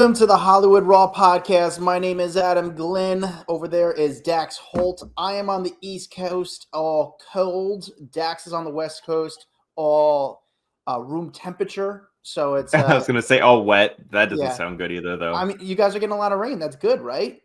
Welcome to the Hollywood Raw podcast. My name is Adam Glyn. Over there is Dax Holt. I am on the East Coast, all cold. Dax is on the West Coast, all room temperature. So it's I was gonna say all wet. That doesn't yeah. sound good either, though. I mean, you guys are getting a lot of rain. That's good, right?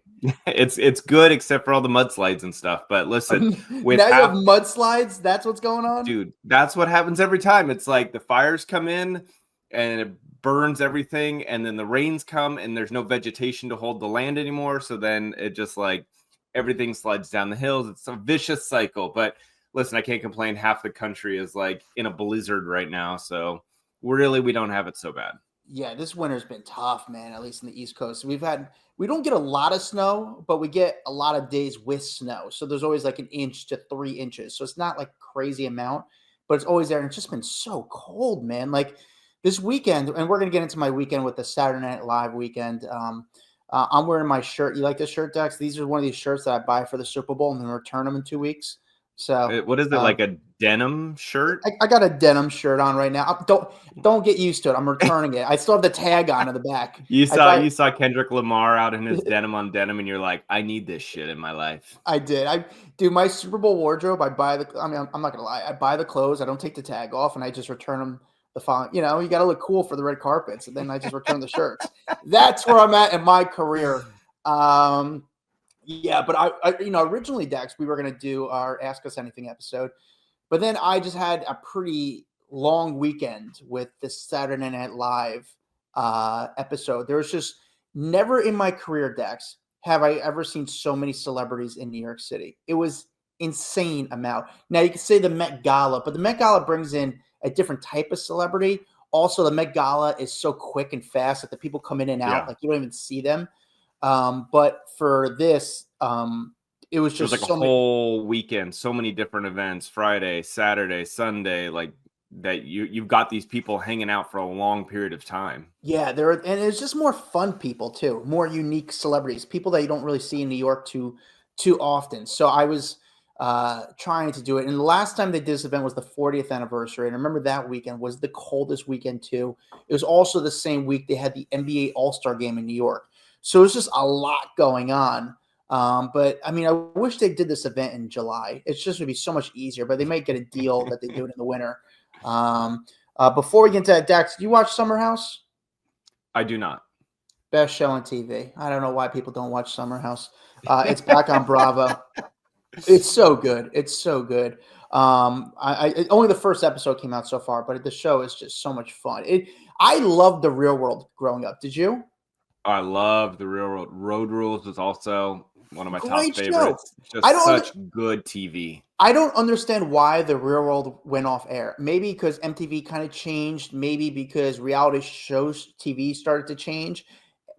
It's good except for all the mudslides and stuff. But listen, Now you have mudslides. That's what's going on, dude, that's what happens every time. It's like the fires come in and it burns everything, and then the rains come and there's no vegetation to hold the land anymore. So then it just like everything slides down the hills. It's a vicious cycle. But listen, I can't complain. Half the country is like in a blizzard right now, so really we don't have it so bad. Yeah, this winter's been tough, man, at least in the East Coast. We don't get a lot of snow, but we get a lot of days with snow. So there's always like an inch to 3 inches. So it's not like crazy amount, but it's always there. And it's just been so cold, man. Like this weekend, and we're going to get into my weekend with the Saturday Night Live weekend. I'm wearing my shirt. You like this shirt, Dex? These are one of these shirts that I buy for the Super Bowl and then return them in 2 weeks. So What is it, like a denim shirt? I got a denim shirt on right now. Don't get used to it. I'm returning it. I still have the tag on in the back. You saw Kendrick Lamar out in his denim on denim, and you're like, I need this shit in my life. I did. I do my Super Bowl wardrobe. I'm not gonna lie. I buy the clothes. I don't take the tag off, and I just return them the following. You know, you got to look cool for the red carpets, and then I just return the shirts. That's where I'm at in my career. Yeah, but I originally, Dex, we were going to do our Ask Us Anything episode, but then I just had a pretty long weekend with the Saturday Night Live episode. There was just never in my career, Dex, have I ever seen so many celebrities in New York City. It was insane amount. Now, you could say the Met Gala, but the Met Gala brings in a different type of celebrity. Also, the Met Gala is so quick and fast that the people come in and out, like you don't even see them. But for this, it was just like a whole weekend, so many different events, Friday, Saturday, Sunday, like that you've got these people hanging out for a long period of time. Yeah, and it's just more fun people too, more unique celebrities, people that you don't really see in New York too often. So I was trying to do it. And the last time they did this event was the 40th anniversary. And I remember that weekend was the coldest weekend too. It was also the same week they had the NBA All-Star game in New York. So it's just a lot going on. But I mean, I wish they did this event in July. It's just would be so much easier, but they might get a deal that they do it in the winter. Before we get into that, Dax, do you watch Summer House? I do not. Best show on TV. I don't know why people don't watch Summer House. It's back on Bravo. It's so good. It's so good. Only the first episode came out so far, but the show is just so much fun. I loved The Real World growing up. Did you? I love The Real World. Road Rules is also one of my top favorites. Just such good TV. I don't understand why The Real World went off air. Maybe because MTV kind of changed. Maybe because reality shows TV started to change.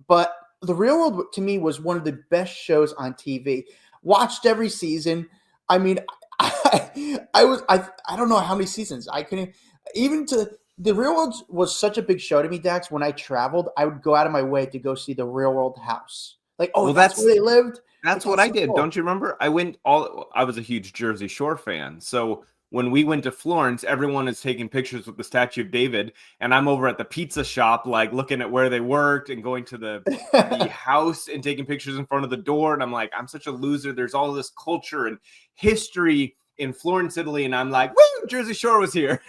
But The Real World, to me, was one of the best shows on TV. Watched every season. I mean, I don't know how many seasons. I couldn't even to. The Real World was such a big show to me, Dax. When I traveled, I would go out of my way to go see the Real World house. Like, that's where they lived. That's what I did. Cool. Don't you remember? I was a huge Jersey Shore fan. So when we went to Florence, everyone is taking pictures with the Statue of David. And I'm over at the pizza shop, like looking at where they worked and going to the house and taking pictures in front of the door. And I'm like, I'm such a loser. There's all this culture and history in Florence, Italy. And I'm like, woo, Jersey Shore was here.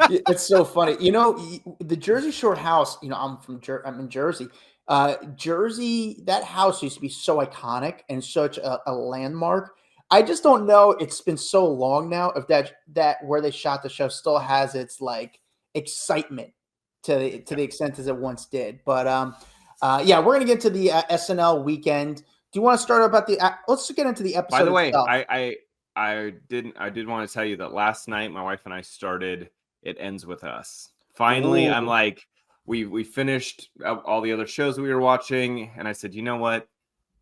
It's so funny. You know, the Jersey Shore house, you know, I'm in Jersey. Jersey, that house used to be so iconic and such a landmark. I just don't know. It's been so long now if that where they shot the show still has its like excitement to the extent as it once did. But yeah, we're gonna get to the SNL weekend. Do you want to start about let's get into the episode. By the way, itself. I did want to tell you that last night my wife and I started It Ends With Us. Finally, I'm like, we finished all the other shows we were watching, and I said, you know what?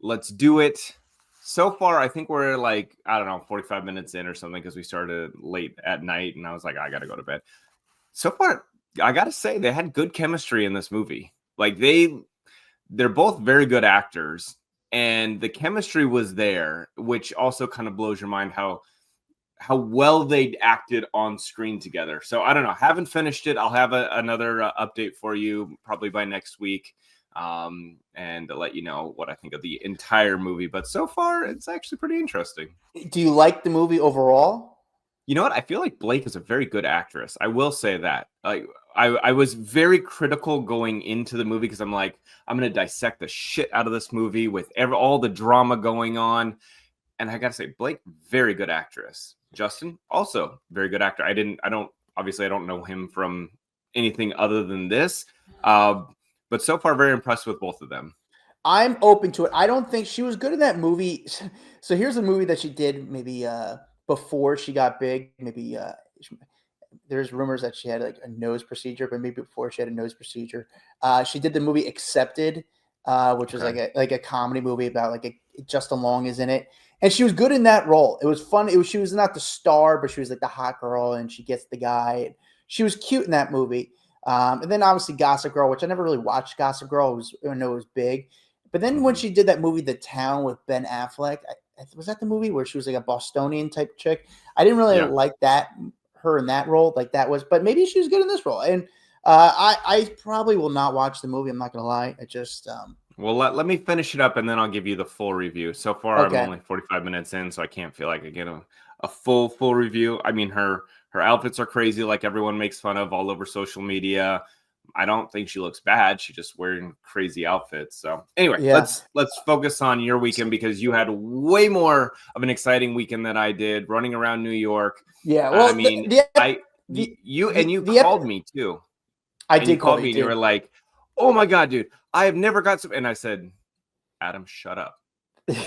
Let's do it. So far, I think we're like, I don't know, 45 minutes in or something because we started late at night, and I was like, I got to go to bed. So far, I got to say, they had good chemistry in this movie. Like, they're both very good actors, and the chemistry was there, which also kind of blows your mind how well they acted on screen together. So I don't know. Haven't finished it. I'll have another update for you probably by next week. and to let you know what I think of the entire movie. But so far, it's actually pretty interesting. Do you like the movie overall? You know what? I feel like Blake is a very good actress. I will say that. Like, I was very critical going into the movie because I'm like, I'm going to dissect the shit out of this movie with all the drama going on. And I got to say, Blake, very good actress. Justin, also very good actor. I don't know him from anything other than this. But so far, very impressed with both of them. I'm open to it. I don't think she was good in that movie. So here's a movie that she did maybe before she got big. Maybe there's rumors that she had like a nose procedure, but maybe before she had a nose procedure. She did the movie Accepted, which was like a comedy movie about Justin Long is in it. And she was good in that role. It was fun. She was not the star, but she was like the hot girl, and she gets the guy. She was cute in that movie. And then obviously Gossip Girl, which I never really watched Gossip Girl. I know it was big. But then when she did that movie, The Town, with Ben Affleck, was that the movie where she was like a Bostonian type chick? I didn't really like her in that role. Like that was, but maybe she was good in this role. And I probably will not watch the movie. I'm not going to lie. I just well, let me finish it up, and then I'll give you the full review. So far, I'm only 45 minutes in, so I can't feel like I get a full review. I mean, her outfits are crazy, like everyone makes fun of all over social media. I don't think she looks bad. She's just wearing crazy outfits. So anyway, let's focus on your weekend, because you had way more of an exciting weekend than I did, running around New York. Yeah, well, I mean, you called me too. I did call me, and you were like, "Oh my God, dude, I have never got some." And I said, "Adam, shut up.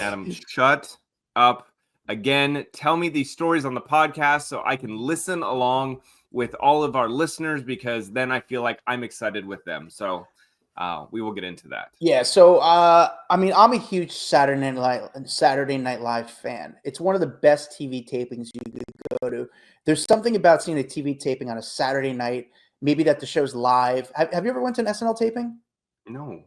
Adam, shut up. Again, tell me these stories on the podcast so I can listen along with all of our listeners, because then I feel like I'm excited with them." So we will get into that. Yeah. So, I mean, I'm a huge Saturday Night Live fan. It's one of the best TV tapings you could go to. There's something about seeing a TV taping on a Saturday night, maybe that the show's live. Have you ever went to an SNL taping? No.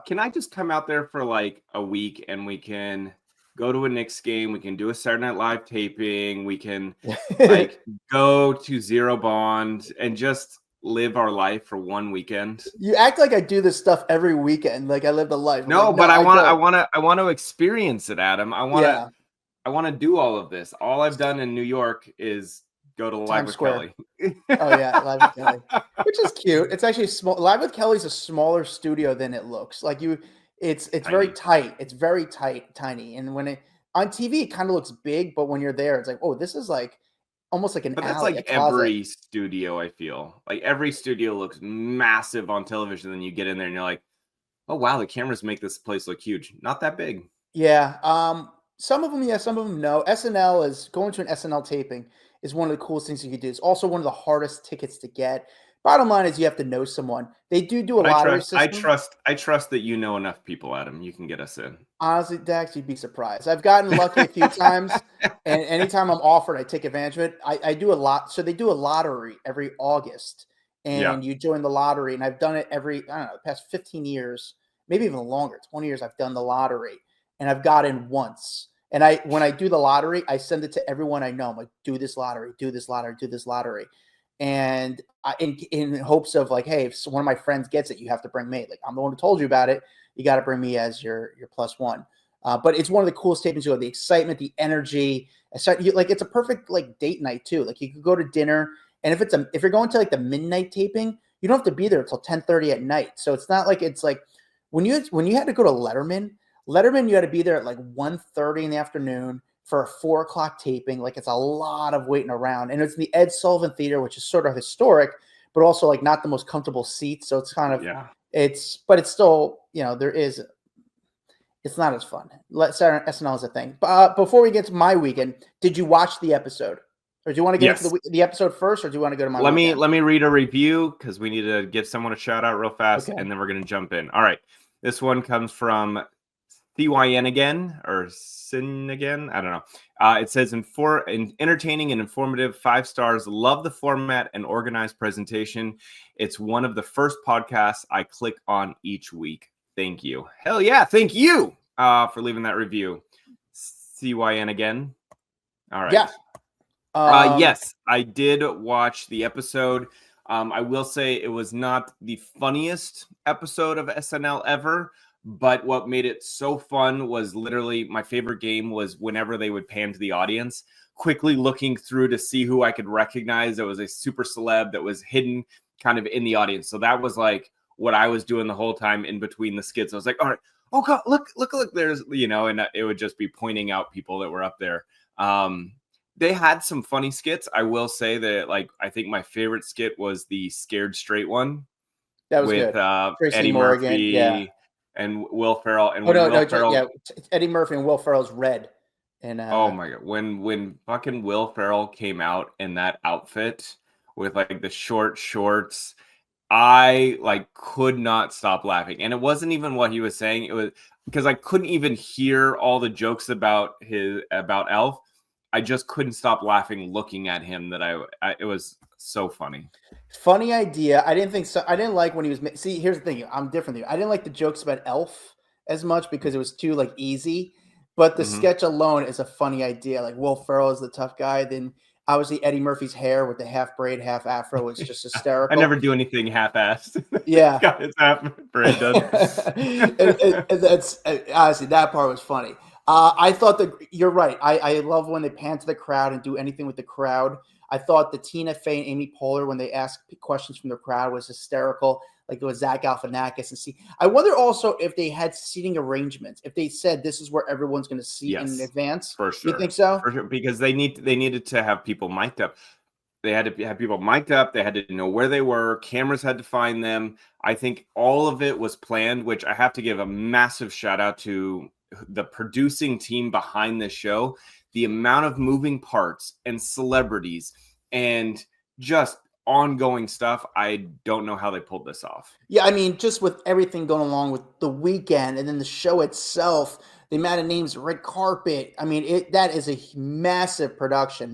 Can I just come out there for like a week, and we can go to a Knicks game? We can do a Saturday Night Live taping. We can like go to Zero Bond and just live our life for one weekend. You act like I do this stuff every weekend, like I live the life. No, but I want to experience it, Adam. I want to do all of this. All I've done in New York is go to Live with Kelly. Oh yeah, Live with Kelly, which is cute. It's actually small. Live with Kelly's a smaller studio than it looks. Like it's very tight. It's very tight, tiny. And when on TV, it kind of looks big, but when you're there, it's like, oh, this is like almost like an alley. But that's like every studio. I feel like every studio looks massive on television. Then you get in there and you're like, oh wow, the cameras make this place look huge. Not that big. Yeah. Some of them, yeah, some of them, no. Going to an SNL taping is one of the coolest things you could do. It's also one of the hardest tickets to get. Bottom line is you have to know someone. They do a lottery system. I trust that you know enough people, Adam. You can get us in. Honestly, Dax, you'd be surprised. I've gotten lucky a few times, and anytime I'm offered, I take advantage of it. I do a lot. So they do a lottery every August, and you join the lottery. And I've done it every, I don't know, the past 15 years, maybe even longer, 20 years. I've done the lottery, and I've got in once. And when I do the lottery, I send it to everyone I know. I'm like, do this lottery, do this lottery, do this lottery. And in hopes of like, hey, if one of my friends gets it, you have to bring me. Like, I'm the one who told you about it. You got to bring me as your plus one. But it's one of the coolest tapings. The excitement, the energy. It's a perfect like date night too. Like you could go to dinner, and if you're going to like the midnight taping, you don't have to be there until 10:30 at night. So it's not like it's like when you had to go to Letterman, you had to be there at like 1:30 in the afternoon for a 4:00 taping. Like it's a lot of waiting around, and it's in the Ed Sullivan Theater, which is sort of historic, but also like not the most comfortable seats. So it's kind of but it's still, it's not as fun. Saturday SNL is a thing. But before we get to my weekend, did you watch the episode, or do you want to get into the episode first, or do you want to go to my? Let me read a review, because we need to give someone a shout out real fast, and then we're gonna jump in. All right, this one comes from CYN again, or Sin again. I don't know. It says entertaining and informative, 5 stars. Love the format and organized presentation. It's one of the first podcasts I click on each week. Thank you. Hell yeah. Thank you for leaving that review. CYN again. All right. Yeah. Yes, I did watch the episode. I will say it was not the funniest episode of SNL ever, but what made it so fun was literally my favorite game was whenever they would pan to the audience, quickly looking through to see who I could recognize that was a super celeb that was hidden kind of in the audience. So that was like what I was doing the whole time in between the skits. I was like, all right, oh God, look, there's, and it would just be pointing out people that were up there. They had some funny skits. I will say that, like, I think my favorite skit was the Scared Straight one That was with good. Tracy Eddie Morgan, yeah. Murphy and Will Ferrell. And Oh when Will no, Ferrell, yeah, Eddie Murphy and Will Ferrell's Red, and oh my God, when fucking Will Ferrell came out in that outfit with like the short shorts, I like could not stop laughing. And it wasn't even what he was saying. It was because I couldn't even hear all the jokes about Elf. I just couldn't stop laughing looking at him. It was so funny. Funny idea. I didn't think so. I didn't like when he was. See, here's the thing. I'm different than you. I didn't like the jokes about Elf as much because it was too like easy. But the sketch alone is a funny idea. Like Will Ferrell is the tough guy. Then obviously Eddie Murphy's hair with the half braid, half afro is just hysterical. I never do anything half-assed. Yeah, got his half braid done. That's honestly that part was funny. I thought that you're right. I love when they pan to the crowd and do anything with the crowd. I thought the Tina Fey and Amy Poehler when they asked questions from the crowd was hysterical. Like it was Zach Galifianakis and see. I wonder also if they had seating arrangements. If they said this is where everyone's going to seat in advance. For sure. You think so? For sure, because they needed to have people mic'd up. They had to have people mic'd up. They had to know where they were. Cameras had to find them. I think all of it was planned, which I have to give a massive shout out to the producing team behind this show. The amount of moving parts and celebrities and just ongoing stuff. I don't know how they pulled this off. Yeah, I mean, just with everything going along with the weekend and then the show itself, the amount of names, red carpet. I mean, that is a massive production,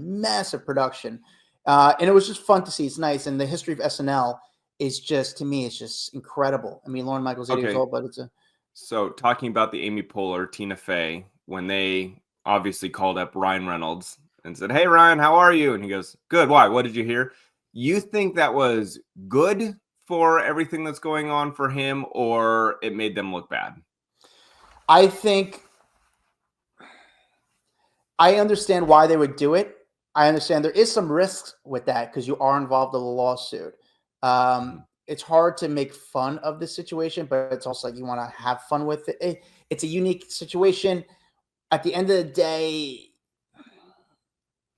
and it was just fun to see. It's nice, and the history of SNL is just, to me, it's just incredible. I mean, Lorne Michaels 80 years old, but it's a. So talking about the Amy Poehler, Tina Fey, when they obviously called up Ryan Reynolds and said, "Hey Ryan, how are you?" And he goes, "Good. Why? What did you hear?" You think that was good for everything that's going on for him, or it made them look bad? I think I understand why they would do it. I understand there is some risks with that because you are involved in a lawsuit. It's hard to make fun of the situation, but it's also like you want to have fun with it. It's a unique situation. At the end of the day,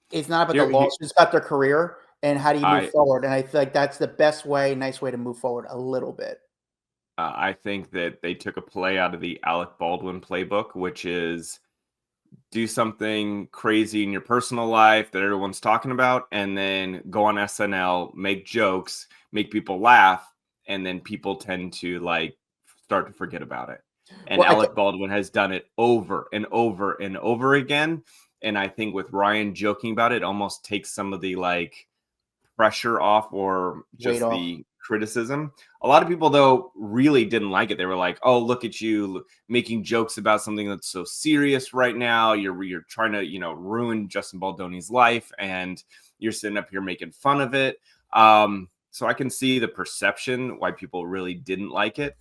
it's not about the lawsuit. It's about their career and how do you move forward. And I feel like that's the best way, nice way to move forward a little bit. I think that they took a play out of the Alec Baldwin playbook, which is do something crazy in your personal life that everyone's talking about, and then go on SNL, make jokes, make people laugh, and then people tend to like start to forget about it. And Alec Baldwin has done it over and over and over again. And I think with Ryan joking about it, almost takes some of the like pressure off or just the criticism. A lot of people, though, really didn't like it. They were like, "Oh, look at you making jokes about something that's so serious right now. You're trying to, ruin Justin Baldoni's life, and you're sitting up here making fun of it." So I can see the perception why people really didn't like it.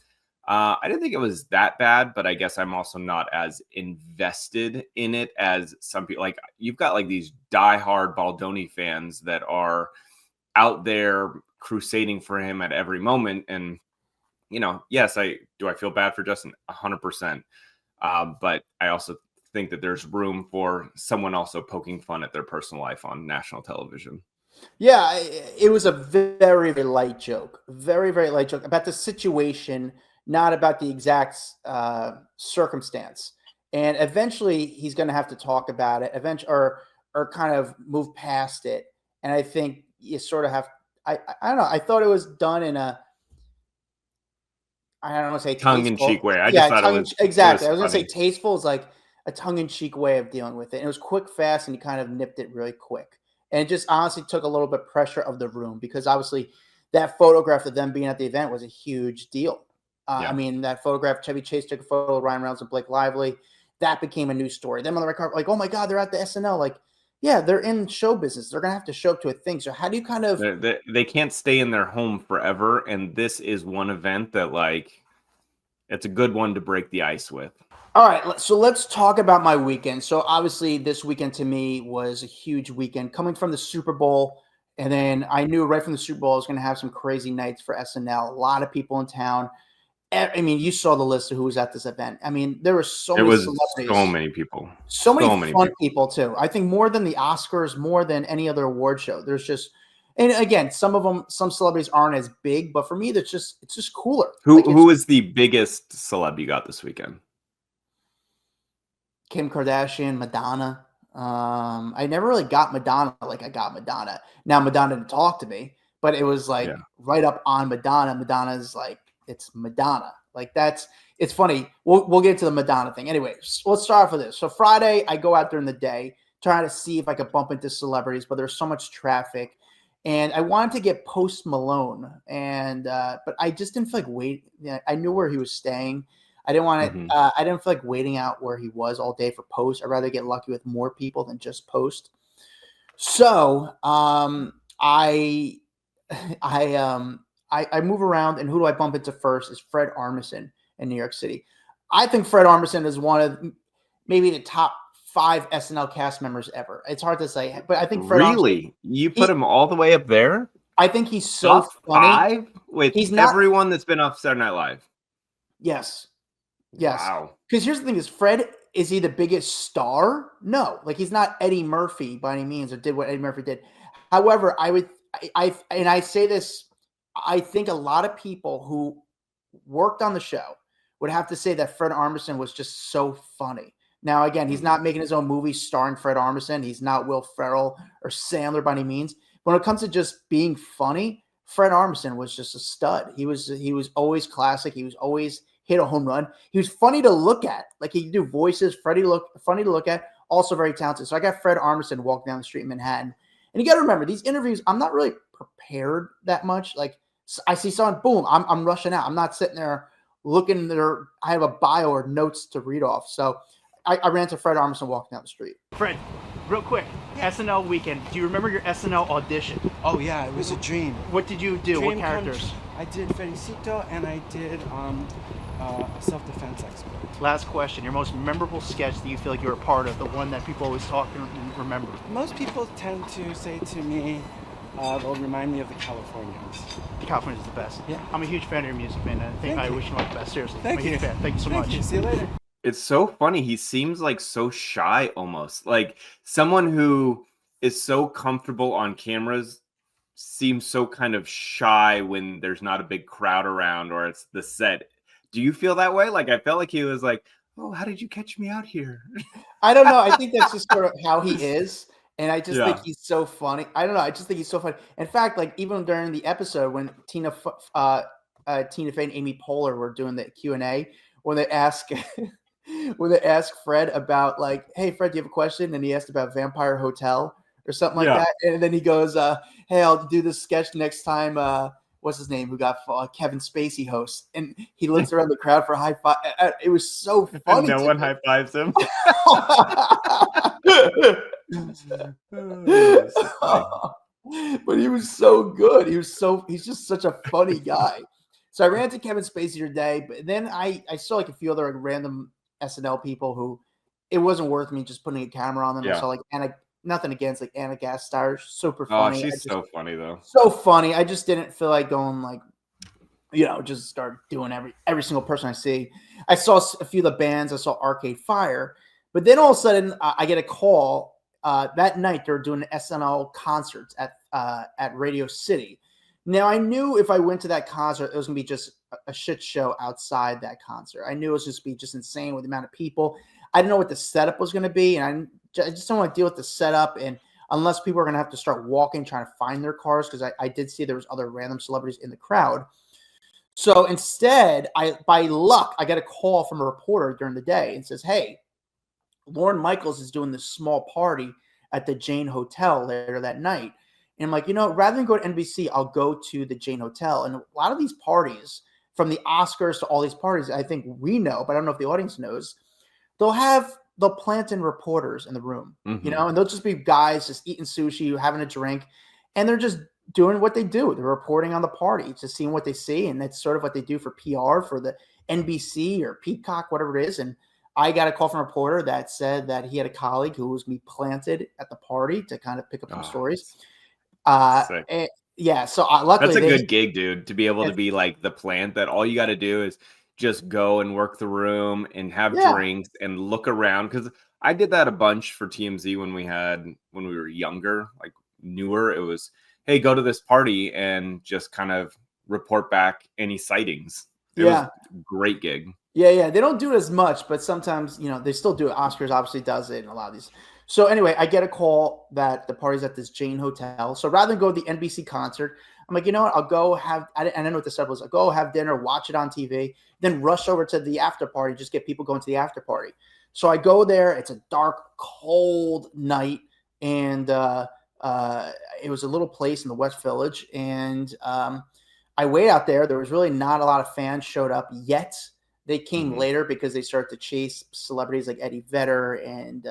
I didn't think it was that bad, but I guess I'm also not as invested in it as some people. Like you've got like these diehard Baldoni fans that are out there crusading for him at every moment. And, yes, I feel bad for Justin 100%. But I also think that there's room for someone also poking fun at their personal life on national television. Yeah, it was a very, very light joke, very, very light joke about the situation, not about the exact circumstance. And eventually he's going to have to talk about it or kind of move past it. And I think you sort of have, I don't know. I thought it was done in a, I don't want to say tongue-in-cheek way. I exactly. I was going to say tasteful is like a tongue-in-cheek way of dealing with it. And it was quick, fast, and he kind of nipped it really quick. And it just honestly took a little bit pressure of the room because obviously that photograph of them being at the event was a huge deal. I mean, that photograph, Chevy Chase took a photo of Ryan Reynolds and Blake Lively. That became a news story. Them on the red carpet, like, oh my God, they're at the SNL. Like, Yeah, they're in show business. They're gonna have to show up to a thing. So how do you kind of They can't stay in their home forever, and this is one event that like it's a good one to break the ice with. All right, so let's talk about my weekend. So obviously, this weekend to me was a huge weekend coming from the Super Bowl, and then I knew right from the Super Bowl I was going to have some crazy nights for SNL. A lot of people in town. I mean, you saw the list of who was at this event. I mean, there were so It many was celebrities, so many people, so many fun people. people too. I think more than the Oscars, more than any other award show. There's just, and again, some of them, some celebrities aren't as big, but for me, it's just cooler. Who is the biggest celeb you got this weekend? Kim Kardashian, Madonna. I never really got Madonna like I got Madonna. Now Madonna didn't talk to me, but it was like right up on Madonna. Madonna's like, it's Madonna. Like it's funny. We'll get to the Madonna thing. Anyway, let's start off with this. So Friday, I go out during the day trying to see if I could bump into celebrities, but there's so much traffic. And I wanted to get Post Malone, and but I just didn't feel like wait. I knew where he was staying. I didn't want to. I didn't feel like waiting out where he was all day for Post. I'd rather get lucky with more people than just Post. So I move around, and who do I bump into first? Is Fred Armisen in New York City. I think Fred Armisen is one of maybe the top 5 SNL cast members ever. It's hard to say, but I think Fred Armisen, you put him all the way up there. I think he's so funny. 5 with everyone that's been off Saturday Night Live. Yes. Yes. Wow. Because here's the thing: is Fred, is he the biggest star? No, like he's not Eddie Murphy by any means, or did what Eddie Murphy did. However, I say this, I think a lot of people who worked on the show would have to say that Fred Armisen was just so funny. Now, again, he's not making his own movie starring Fred Armisen. He's not Will Ferrell or Sandler by any means. When it comes to just being funny, Fred Armisen was just a stud. He was always classic. He was always hit a home run. He was funny to look at. Like he could do voices. Funny to look at. Also very talented. So I got Fred Armisen walking down the street in Manhattan. And you got to remember, these interviews, I'm not really prepared that much. Like I see someone, boom, I'm rushing out. I'm not sitting there looking there. I have a bio or notes to read off. So I ran to Fred Armisen walking down the street. Fred, real quick, SNL weekend. Do you remember your SNL audition? Oh yeah, it was a dream. What did you do? What characters? I did Felicito and I did a self-defense expert. Last question. Your most memorable sketch that you feel like you were a part of, the one that people always talk and remember? Most people tend to say to me, they'll remind me of the Californians. Californians is the best. Yeah. I'm a huge fan of your music, man. I think I wish you all the best. Seriously. Thank I'm a huge fan. Thank you so much. You. See you later. It's so funny. He seems like so shy almost. Like someone who is so comfortable on cameras seems so kind of shy when there's not a big crowd around or it's the set. Do you feel that way? Like I felt like he was like, oh, how did you catch me out here? I don't know. I think that's just sort of how he is. And I just think he's so funny. I don't know. I just think he's so funny. In fact, like even during the episode when Tina Fey and Amy Poehler were doing the Q&A, when they ask Fred about like, hey, Fred, do you have a question? And he asked about Vampire Hotel or something like that. And then he goes, hey, I'll do this sketch next time. What's his name? Who got Kevin Spacey host? And he looks around the crowd for a high five. It was so funny. No one high fives him. But he was so good. He's just such a funny guy. So I ran into Kevin Spacey today, but then I saw like a few other like random SNL people who it wasn't worth me just putting a camera on them. I saw like nothing against like Anna Gasteyer, super funny. Oh, she's so funny though. So funny. I just didn't feel like going like, just start doing every single person I see. I saw a few of the bands. I saw Arcade Fire, but then all of a sudden I get a call that night. They're doing SNL concerts at Radio City. Now I knew if I went to that concert, it was gonna be just a shit show outside that concert. I knew it was just be just insane with the amount of people. I didn't know what the setup was gonna be, and I just don't want to deal with the setup. And unless people are gonna have to start walking, trying to find their cars, because I did see there was other random celebrities in the crowd. So instead, by luck, I got a call from a reporter during the day and says, "Hey, Lorne Michaels is doing this small party at the Jane Hotel later that night." And I'm like, rather than go to NBC, I'll go to the Jane Hotel. And a lot of these parties, from the Oscars to all these parties, I think we know, but I don't know if the audience knows, they'll have they'll plant in reporters in the room, you know, and they'll just be guys just eating sushi, having a drink, and they're just doing what they do. They're reporting on the party, just seeing what they see, and that's sort of what they do for PR for the NBC or Peacock, whatever it is. And I got a call from a reporter that said that he had a colleague who was be planted at the party to kind of pick up some stories. Yeah, so luckily that's a good gig, dude, to be able to be like the plant that all you got to do is just go and work the room and have drinks and look around. Because I did that a bunch for TMZ when we were younger, like newer. It was, hey, go to this party and just kind of report back any sightings. It was a great gig. Yeah. They don't do it as much, but sometimes, you know, they still do it. Oscars obviously does it in a lot of these. So anyway, I get a call that the party's at this Jane Hotel. So rather than go to the NBC concert, I'm like, you know what? I'll go have, I don't know what the stuff was. I'll go have dinner, watch it on TV, then rush over to the after party, just get people going to the after party. So I go there. It's a dark, cold night. And it was a little place in the West Village. And I wait out there. There was really not a lot of fans showed up yet. They came later because they started to chase celebrities like Eddie Vedder and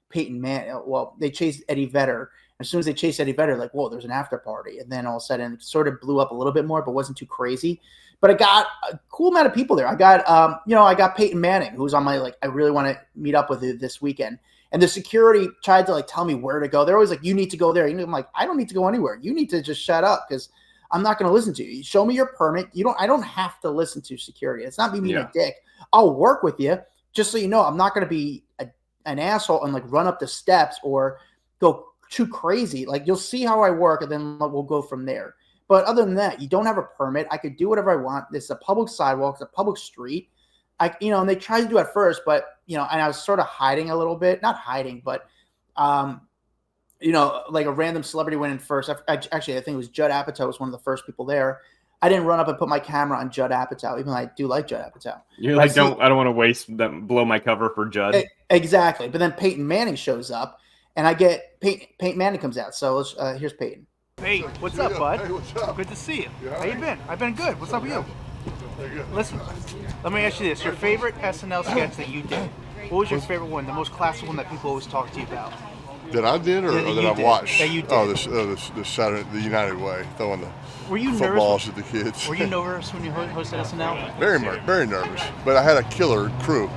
Peyton Manning. Well, they chased Eddie Vedder. As soon as they chased Eddie Vedder, like, whoa, there's an after party. And then all of a sudden it sort of blew up a little bit more, but wasn't too crazy. But I got a cool amount of people there. I got, I got Peyton Manning, who's on my, like, I really want to meet up with you this weekend. And the security tried to, like, tell me where to go. They're always like, you need to go there. I'm like, I don't need to go anywhere. You need to just shut up because I'm not going to listen to you. Show me your permit. I don't have to listen to security. It's not me being a dick. I'll work with you. Just so you know, I'm not going to be an asshole and like run up the steps or go too crazy. Like, you'll see how I work and then we'll go from there. But other than that, you don't have a permit. I could do whatever I want. It's a public sidewalk. It's a public street. And they tried to do it at first, but, and I was sort of hiding a little bit, not hiding, but, like a random celebrity went in first. Actually, I think it was Judd Apatow was one of the first people there. I didn't run up and put my camera on Judd Apatow, even though I do like Judd Apatow. You're like, I don't want to blow my cover for Judd. Exactly. But then Peyton Manning shows up, and I get Peyton Manning comes out. So here's Peyton. Hey, what's up, bud? Hey, what's up? Good to see you. Yeah. How you been? I've been good. What's up with you? Good. Listen, let me ask you this. Your favorite SNL sketch that you did, what was your favorite one, the most classic one that people always talk to you about? That I did or that I watched? That you did. Oh, this Saturday, the United Way, throwing the footballs at the kids. Were you nervous when you hosted SNL? Very nervous. But I had a killer crew,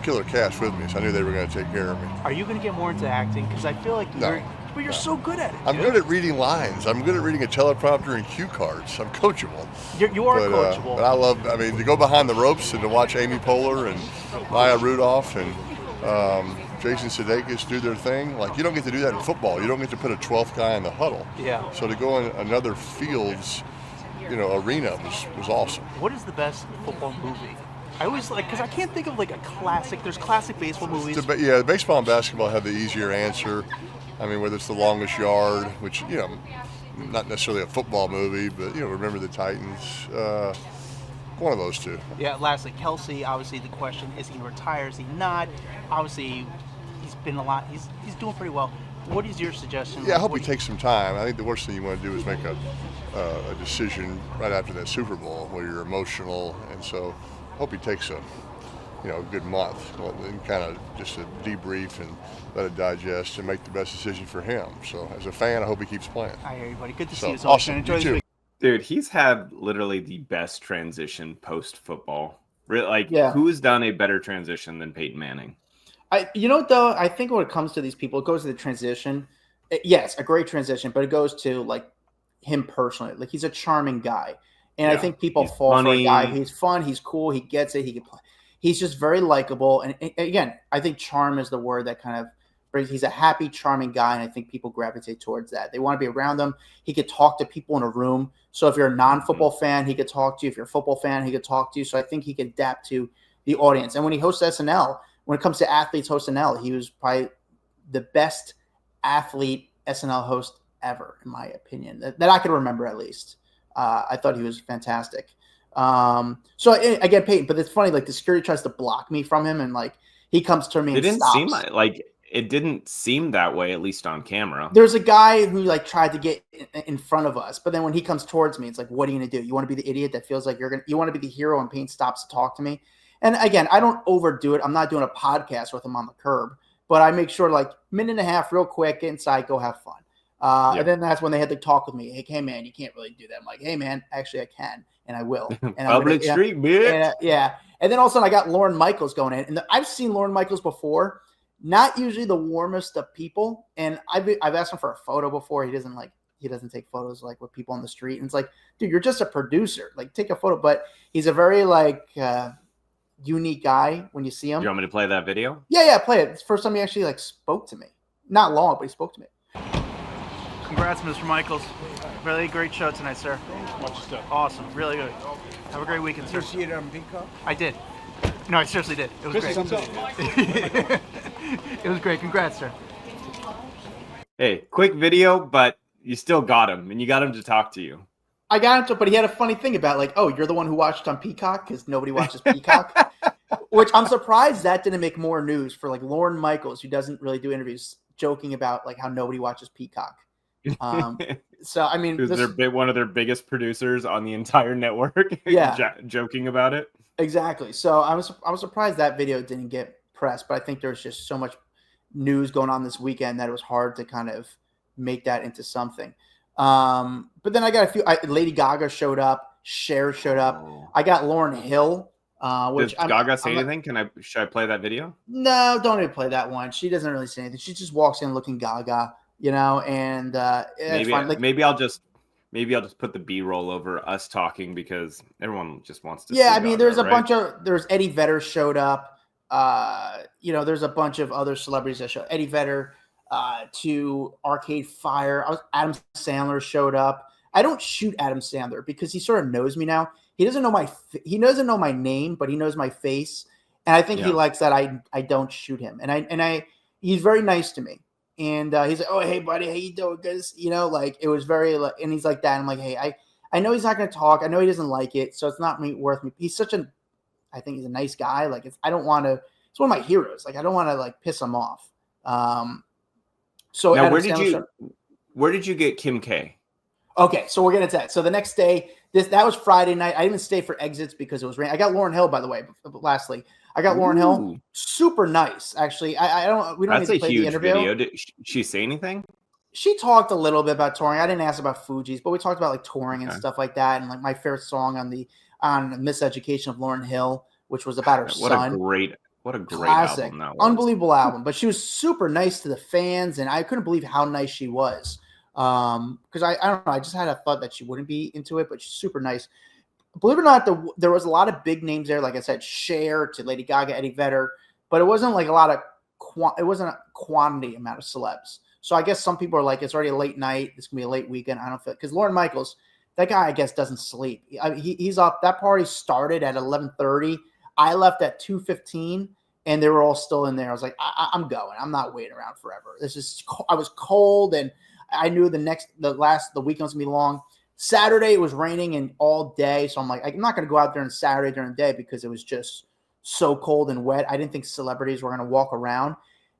killer cast with me, so I knew they were going to take care of me. Are you going to get more into acting? Because I feel like you're so good at it. I'm good at reading lines. I'm good at reading a teleprompter and cue cards. I'm coachable. You are coachable. But to go behind the ropes and to watch Amy Poehler and Maya Rudolph and Jason Sudeikis do their thing. Like, you don't get to do that in football. You don't get to put a 12th guy in the huddle. Yeah. So to go in another field's, arena was awesome. What is the best football movie? I always because I can't think of like a classic. There's classic baseball movies. Baseball and basketball have the easier answer. I mean, whether it's The Longest Yard, which, not necessarily a football movie, but, Remember the Titans. One of those two. Yeah, lastly, Kelsey, obviously the question, is he retired, is he not? Obviously, he's been a lot, he's doing pretty well. What is your suggestion? Yeah, I hope he takes some time. I think the worst thing you want to do is make a decision right after that Super Bowl where you're emotional, and so I hope he takes a good month and kind of just a debrief and let it digest and make the best decision for him. So as a fan, I hope he keeps playing. I hear you, buddy. Good to see you. Awesome. Enjoy You too. Dude, he's had literally the best transition post-football. Who's done a better transition than Peyton Manning? I think when it comes to these people, it goes to the transition. Yes, a great transition, but it goes to, like, him personally. Like, he's a charming guy. And I think people fall for a guy. He's fun. He's cool. He gets it. He can play. He's just very likable. And again, I think charm is the word that kind of brings. He's a happy, charming guy, and I think people gravitate towards that. They want to be around him. He could talk to people in a room. So if you're a non-football fan, he could talk to you. If you're a football fan, he could talk to you. So I think he could adapt to the audience. And when he hosts SNL, when it comes to athletes host SNL, he was probably the best athlete SNL host ever, in my opinion, that I could remember at least. I thought he was fantastic. So again, Peyton, but it's funny, like, the security tries to block me from him, and like he comes to me. It didn't seem that way, at least on camera. There's a guy who like tried to get in front of us, but then when he comes towards me, it's like, what are you gonna do? You want to be the idiot that feels like you want to be the hero, and Peyton stops to talk to me, And again, I don't overdo it. I'm not doing a podcast with him on the curb, but I make sure like minute and a half, real quick, get inside, go have fun. And then that's when they had to talk with me. Hey man, you can't really do that. I'm like, hey man, actually I can, and I will. And Public street, bitch. Yeah. And then all of a sudden I got Lorne Michaels going in, and I've seen Lorne Michaels before. Not usually the warmest of people, and I've asked him for a photo before. He doesn't take photos like with people on the street, and it's like, dude, you're just a producer. Like, take a photo. But he's a very like unique guy when you see him. Do you want me to play that video? Yeah, play it. It's the first time he actually like spoke to me. Not long, but he spoke to me. Congrats, Mr. Michaels. Really great show tonight, sir. Much stuff. Awesome. Really good. Have a great weekend, sir. Did you see it on Peacock? I did. No, I seriously did. It was great. It was great. Congrats, sir. Hey, quick video, but you still got him, and you got him to talk to you. I got him to, but he had a funny thing about like, oh, you're the one who watched on Peacock because nobody watches Peacock, which I'm surprised that didn't make more news for like Lorne Michaels, who doesn't really do interviews, joking about like how nobody watches Peacock. So I mean, they're one of their biggest producers on the entire network. Yeah, joking about it. Exactly. So I was surprised that video didn't get press, but I think there's just so much news going on this weekend that it was hard to kind of make that into something. But then I got a few. Lady Gaga showed up. Cher showed up. I got Lauryn Hill. Which Does Gaga say anything? Should I play that video? No, don't even play that one. She doesn't really say anything. She just walks in looking Gaga, and maybe I'll just put the B-roll over us talking because everyone just wants to. Yeah, see I mean, Gaga, there's a right? bunch of Eddie Vedder showed up. There's a bunch of other celebrities that showed. Eddie Vedder to Arcade Fire. Adam Sandler showed up. I don't shoot Adam Sandler because he sort of knows me now. He doesn't know my name, but he knows my face, and I think he likes that I don't shoot him. And he's very nice to me. And he's like, oh, hey, buddy, how you doing? Because, it was very, and he's like that. And I'm like, hey, I know he's not going to talk. I know he doesn't like it. So it's not worth me. He's I think he's a nice guy. Like, it's one of my heroes. Like, I don't want to, like, piss him off. So now, Adam where did you get Kim K? Okay, so we're getting to that. So the next day, that was Friday night. I didn't stay for exits because it was raining. I got Lauryn Hill, by the way. Lastly, I got Lauryn Hill. Super nice, actually. We don't need to play the interview. Video. Did she say anything? She talked a little bit about touring. I didn't ask about Fugees, but we talked about like touring and stuff like that, and like my favorite song on Miseducation of Lauryn Hill, which was about her son. What a great classic, album that was. Unbelievable album. But she was super nice to the fans, and I couldn't believe how nice she was. Because I don't know, I just had a thought that she wouldn't be into it, but she's super nice. Believe it or not, there was a lot of big names there. Like I said, Cher to Lady Gaga, Eddie Vedder, but it wasn't like it wasn't a quantity amount of celebs. So I guess some people are like, it's already a late night. It's gonna be a late weekend. I don't feel, because Lorne Michaels, that guy, I guess, doesn't sleep. He's up. That party started at 11:30. I left at 2:15, and they were all still in there. I was like, I'm going. I'm not waiting around forever. I was cold, and I knew the weekend was gonna be long. Saturday it was raining and all day, so I'm like, I'm not gonna go out there on Saturday during the day because it was just so cold and wet. I didn't think celebrities were gonna walk around,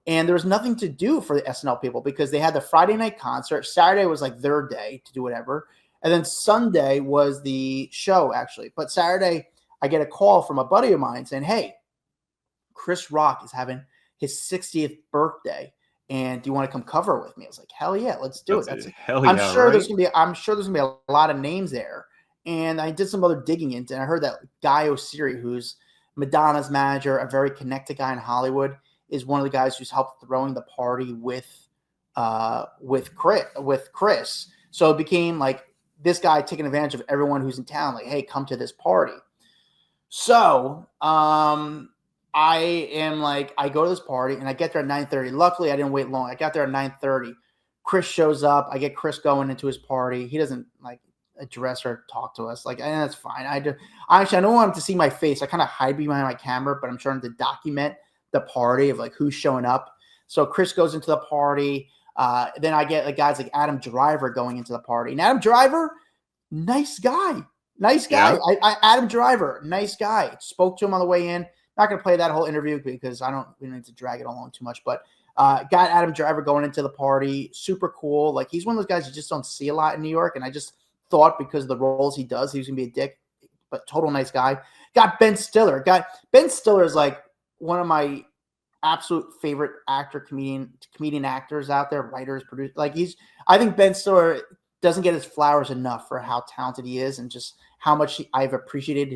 and there was nothing to do for the SNL people because they had the Friday night concert. Saturday was like their day to do whatever, and then Sunday was the show actually. But Saturday, I get a call from a buddy of mine saying, "Hey, Chris Rock is having his 60th birthday. And do you want to come cover with me?" I was like, "Hell yeah, let's do it." I'm sure there's gonna be a lot of names there. And I did some other digging into, and I heard that Guy Oseary, who's Madonna's manager, a very connected guy in Hollywood, is one of the guys who's helped throwing the party with Chris. So it became like this guy taking advantage of everyone who's in town. Like, hey, come to this party. So I go to this party and I get there at 9:30. Luckily, I didn't wait long. I got there at 9:30. Chris shows up. I get Chris going into his party. He doesn't like address or talk to us. Like, and that's fine. I don't want him to see my face. I kind of hide behind my camera, but I'm trying to document the party of like who's showing up. So Chris goes into the party. Then I get like guys like Adam Driver going into the party. And Adam Driver, nice guy. Yeah. Adam Driver, nice guy. Spoke to him on the way in. Not going to play that whole interview because we don't need to drag it along too much, but got Adam Driver going into the party. Super cool. Like, he's one of those guys you just don't see a lot in New York. And I just thought because of the roles he does, he was going to be a dick, but total nice guy. Got Ben Stiller. Ben Stiller is like one of my absolute favorite comedian actors out there, writers, producers. Like I think Ben Stiller doesn't get his flowers enough for how talented he is and just how much I've appreciated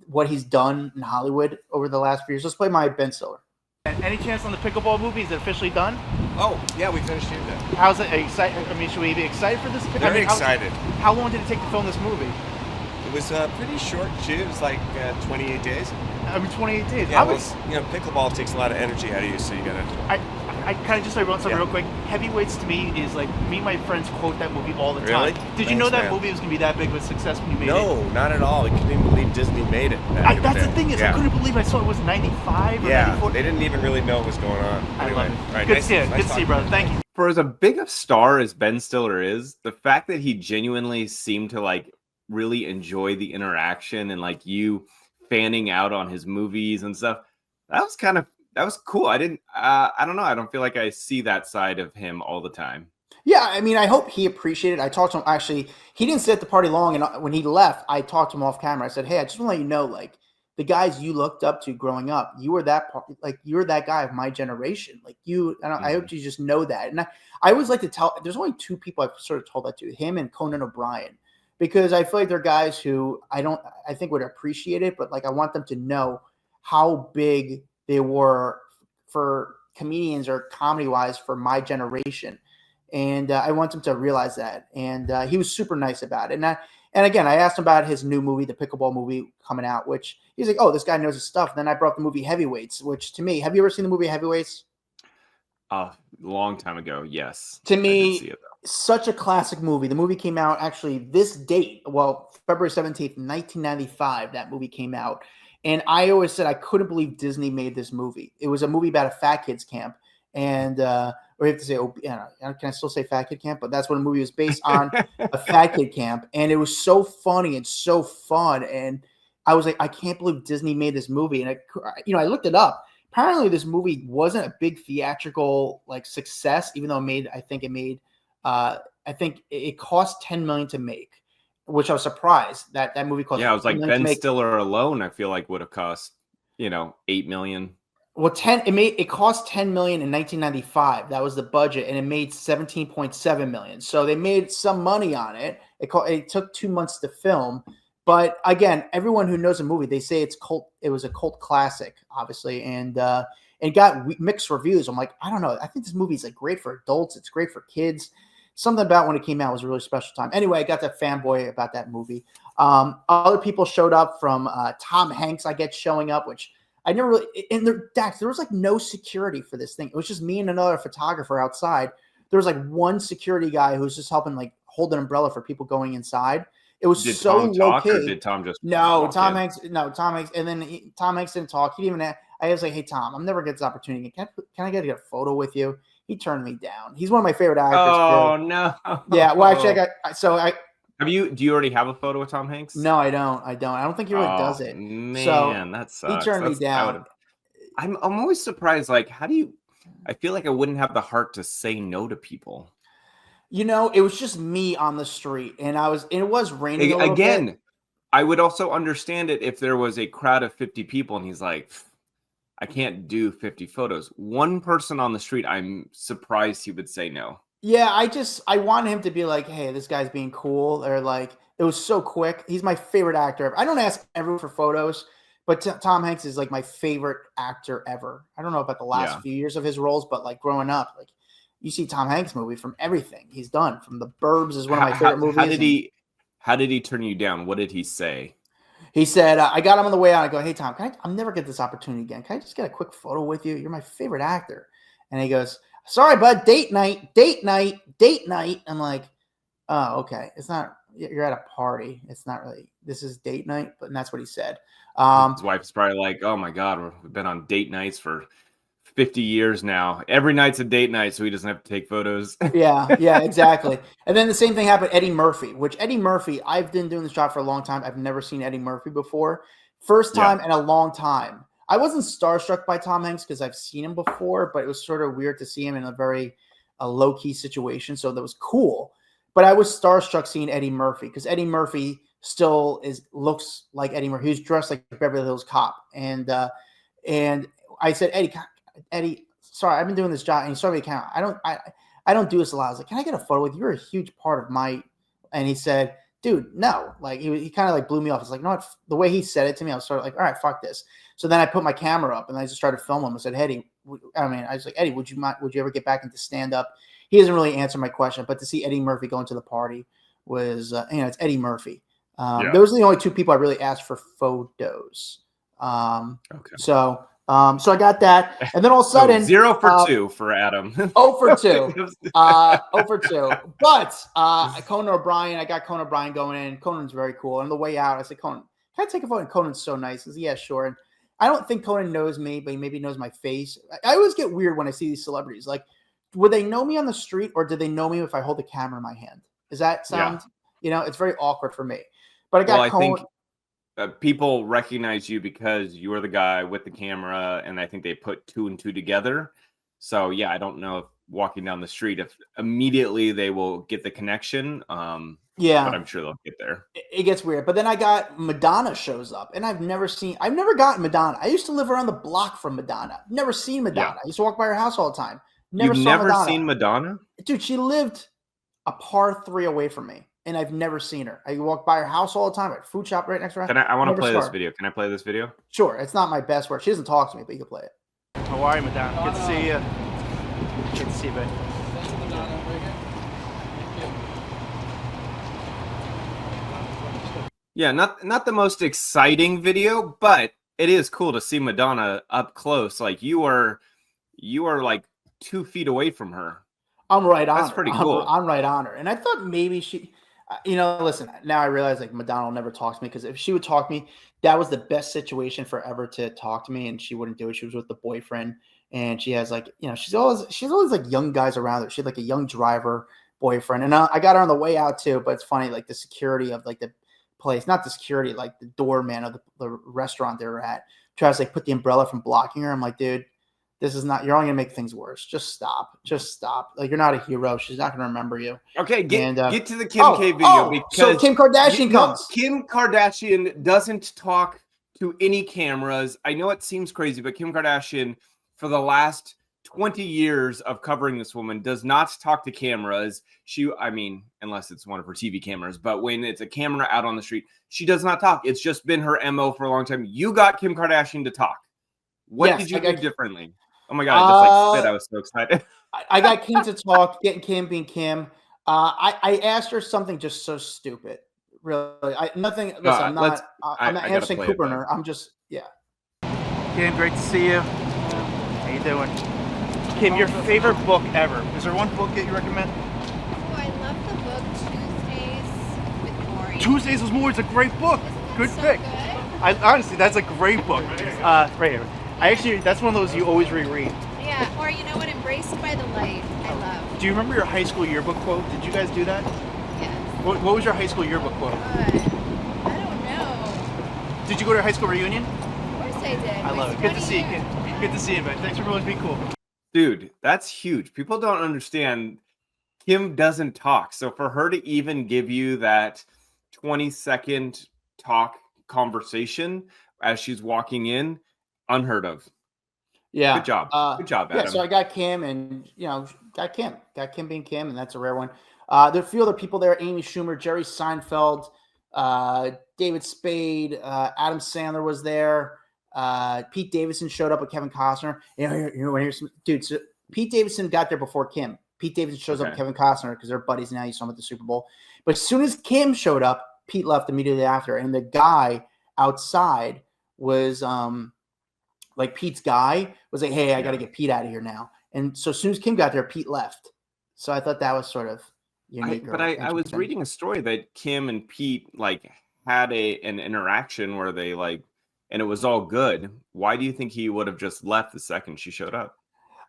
what he's done in Hollywood over the last few years. Let's play my Ben Stiller. Any chance on the Pickleball movie? Is it officially done? Oh, yeah, we finished shooting it. How's it? Are you excited? I mean, should we be excited for this? Very excited. How long did it take to film this movie? It was a pretty short shoot. It was like 28 days. I mean, 28 days. Yeah, pickleball takes a lot of energy out of you, so you gotta. I kind of just wrote something real quick. Heavyweights to me is like me and my friends quote that movie all the time. Really? Did you know that movie was gonna be that big of a success when you made it? No, not at all. I couldn't even believe Disney made it. That's the thing is, I couldn't believe I saw it was 95 or 94. They didn't even really know what was going on. I love it. Right, Good to see you. Good to see you, brother. Thank you. For as a big a star as Ben Stiller is, the fact that he genuinely seemed to like really enjoy the interaction and like you fanning out on his movies and stuff, that was cool. I don't know. I don't feel like I see that side of him all the time. Yeah, I mean, I hope he appreciated it. I talked to him. Actually, he didn't sit at the party long, and when he left, I talked to him off camera. I said, "Hey, I just want to let you know, like, the guys you looked up to growing up, you're that guy of my generation. Like, I hope you just know that." And I always like to tell. There's only two people I've sort of told that to: him and Conan O'Brien, because I feel like they're guys who I think would appreciate it, but like I want them to know how big they were for comedians or comedy-wise for my generation. And I want him to realize that. And he was super nice about it. And again, I asked him about his new movie, the Pickleball movie coming out, which he's like, oh, this guy knows his stuff. And then I brought up the movie Heavyweights, which to me, have you ever seen the movie Heavyweights? A long time ago, yes. To me, such a classic movie. The movie came out actually this date, February 17th, 1995, that movie came out. And I always said I couldn't believe Disney made this movie. It was a movie about a fat kids camp. And or you have to say, can I still say fat kid camp? But that's what a movie was based on, a fat kid camp. And it was so funny and so fun. And I was like, I can't believe Disney made this movie. And I looked it up. Apparently this movie wasn't a big theatrical like success, even though I think it cost $10 million to make, which I was surprised that movie cost. Yeah, I was like Ben Stiller alone, I feel like would have cost, $8 million. Well, it cost $10 million in 1995. That was the budget, and it made $17.7 million. So they made some money on it. It took 2 months to film, but again, everyone who knows the movie, they say it was a cult classic, obviously, and got mixed reviews. I'm like, I don't know. I think this movie is like great for adults. It's great for kids. Something about when it came out was a really special time. Anyway, I got that fanboy about that movie. Other people showed up from Tom Hanks, I guess, showing up, which I never really. And there was like no security for this thing. It was just me and another photographer outside. There was like one security guy who was just helping like hold an umbrella for people going inside. It was did so Tom low talk, key. or did Tom just Tom Hanks. And then Tom Hanks didn't talk. He didn't even. I was like, hey Tom, I'm never get this opportunity. Can I get a photo with you? He turned me down. He's one of my favorite actors. Oh no. Yeah. Well, actually, do you already have a photo with Tom Hanks? No, I don't. I don't think he really does it. Man, that sucks. He turned me down. I'm always surprised. Like, I feel like I wouldn't have the heart to say no to people. It was just me on the street, and it was raining a little bit. I would also understand it if there was a crowd of 50 people and he's like, I can't do 50 photos. One person on the street, I'm surprised he would say no. Yeah, I wanted him to be like, hey, this guy's being cool, or like, it was so quick. He's my favorite actor ever. I don't ask everyone for photos, but Tom Hanks is like my favorite actor ever. I don't know about the last few years of his roles, but like growing up, like you see Tom Hanks movie from everything he's done. From The Burbs is one of my favorite movies. How did he turn you down? What did he say? He said, I got him on the way out. I go, hey, Tom, I'll never get this opportunity again. Can I just get a quick photo with you? You're my favorite actor. And he goes, sorry, bud, date night. I'm like, oh, okay. It's not, you're at a party. It's not really, this is date night, and that's what he said. His wife's probably like, oh my God, we've been on date nights for 50 years now. Every night's a date night, so he doesn't have to take photos. Yeah, exactly. And then the same thing happened Eddie Murphy, I've been doing this job for a long time. I've never seen Eddie Murphy before. First time in a long time. I wasn't starstruck by Tom Hanks because I've seen him before, but it was sort of weird to see him in a very low-key situation, so that was cool. But I was starstruck seeing Eddie Murphy because Eddie Murphy still looks like Eddie Murphy. He was dressed like Beverly Hills Cop, and I said, Eddie, sorry, I've been doing this job, and he saw me account. I don't do this a lot. I was like, can I get a photo with you? You're a huge part of my. And he said, dude, no. Like he kind of like blew me off. It's like, no, the way he said it to me, I was sort of like, all right, fuck this. So then I put my camera up and I just started filming him. I said, Eddie, I was like, Eddie, would you ever get back into stand up? He doesn't really answer my question, but to see Eddie Murphy go into the party was, it's Eddie Murphy. Those are the only two people I really asked for photos. Okay. So I got that, and then all of a sudden, 0 for 2 for Adam. 0 for 2, 0 for 2. But Conan O'Brien, I got Conan O'Brien going in. Conan's very cool. On the way out, I said, Conan, can I take a photo? And Conan's so nice. He said, yeah, sure. And I don't think Conan knows me, but he maybe knows my face. I always get weird when I see these celebrities. Like, would they know me on the street, or do they know me if I hold the camera in my hand? Does that sound? Yeah. It's very awkward for me. But I got Conan. I think people recognize you because you are the guy with the camera, and I think they put 2 and 2 together. So yeah, I don't know if walking down the street, if immediately they will get the connection. But I'm sure they'll get there. It gets weird. But then I got Madonna shows up, and I've never gotten Madonna. I used to live around the block from Madonna. Never seen Madonna. I used to walk by her house all the time. You've never seen Madonna? Dude, she lived a par 3 away from me. And I've never seen her. I walk by her house all the time. At food shop right next to her. I want to play this video. Can I play this video? Sure. It's not my best work. She doesn't talk to me, but you can play it. How are you, Madonna? Good to see you. Good to see you, babe. Yeah, not the most exciting video, but it is cool to see Madonna up close. Like you are like 2 feet away from her. I'm right on her. That's pretty cool. I'm right on her. And I thought maybe she, listen, now I realize like Madonna will never talk to me, because if she would talk to me, that was the best situation for ever to talk to me, and she wouldn't do it. She was with the boyfriend, and she has like, she's always like young guys around her. She had like a young driver boyfriend. And I got her on the way out too, but it's funny, like the security of like the place, not the security, like the doorman of the restaurant they were at, tries to like put the umbrella from blocking her. I'm like, dude, this is not, you're only gonna make things worse. Just stop. Like, you're not a hero. She's not gonna remember you. Okay, get to the Kim K video, because so Kim Kardashian comes. Kim Kardashian doesn't talk to any cameras. I know it seems crazy, but Kim Kardashian, for the last 20 years of covering this woman, does not talk to cameras. Unless it's one of her TV cameras, but when it's a camera out on the street, she does not talk. It's just been her MO for a long time. You got Kim Kardashian to talk. What did you do differently? Oh my God, I just spit. I was so excited. I got Kim to talk, getting Kim being Kim. I asked her something just so stupid. Really. I'm not answering Cooper. I'm just, Kim, great to see you. How you doing? Kim, your favorite book ever. Is there one book that you recommend? Oh, I love the book Tuesdays with Maury. Tuesdays with Maury is a great book. Good pick. Honestly, that's a great book. Right here. That's one of those you always reread. Yeah, or you know what? Embraced by the Light. I love. Do you remember your high school yearbook quote? Did you guys do that? Yes. What was your high school yearbook quote? I don't know. Did you go to your high school reunion? Of course I did. I love it. Good to see you. Good to see you, man. Thanks for always being cool. Dude, that's huge. People don't understand. Kim doesn't talk. So for her to even give you that 20-second talk conversation as she's walking in, unheard of. Yeah. Good job. Good job, Adam. Yeah, so I got Kim, and got Kim being Kim, and that's a rare one. There are a few other people there: Amy Schumer, Jerry Seinfeld, David Spade, Adam Sandler was there. Pete Davidson showed up with Kevin Costner. Dude, so Pete Davidson got there before Kim. Pete Davidson shows up with Kevin Costner because they're buddies now. You saw him at the Super Bowl. But as soon as Kim showed up, Pete left immediately after, and the guy outside was like Pete's guy was like, hey, I got to get Pete out of here now. And so as soon as Kim got there, Pete left. So I thought that was sort of unique. I was reading a story that Kim and Pete like had an interaction where they like, and it was all good. Why do you think he would have just left the second she showed up?